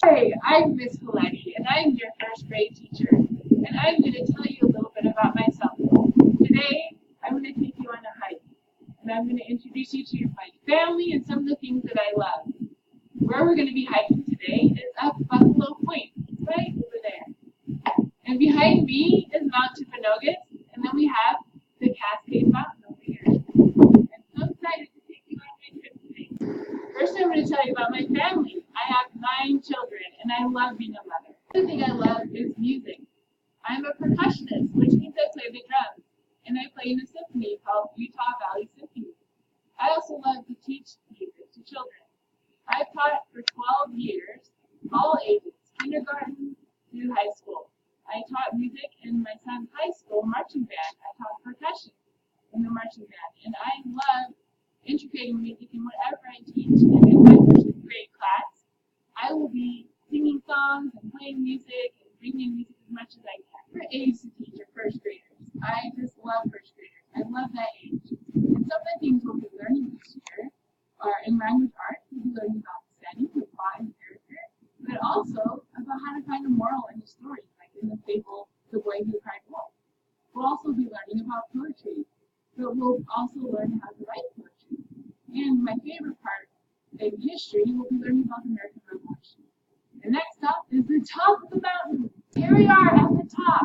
Hi, I'm Miss Coletti, and I'm your first grade teacher. And I'm going to tell you a little bit about myself. Today, I'm going to take you on a hike, and I'm going to introduce you to my family and some of the things that I love. Where we're going to be hiking today is up Buffalo Point, right over there. And behind me is Mount Timpanogos, and then we have the Cascade Mountain over here. I'm so excited to take you on my trip today. First, I'm going to tell you about my family. I have 9 children, and I love being a mother. The thing I love is music. I'm a percussionist, which means I play the drums, and I play in a symphony called Utah Valley Symphony. I also love to teach music to children. I've taught for 12 years, all ages, kindergarten through high school. I taught music in my son's high school marching band. I taught percussion in the marching band, and I love integrating music in whatever I teach. And in my first grade class, I will be singing songs and playing music and bringing music as much as I can. What age to teach are first graders? I just love first graders. I love that age. And some of the things we'll be learning this year are in language arts, we'll be learning about setting, the plot and character, but also about how to find a moral in the story, like in the fable, The Boy Who Cried Wolf. We'll also be learning about poetry, but we'll also learn how to write poetry. And my favorite part in history, we'll be learning about the American Revolution. The next stop is the top of the mountain. Here we are at the top.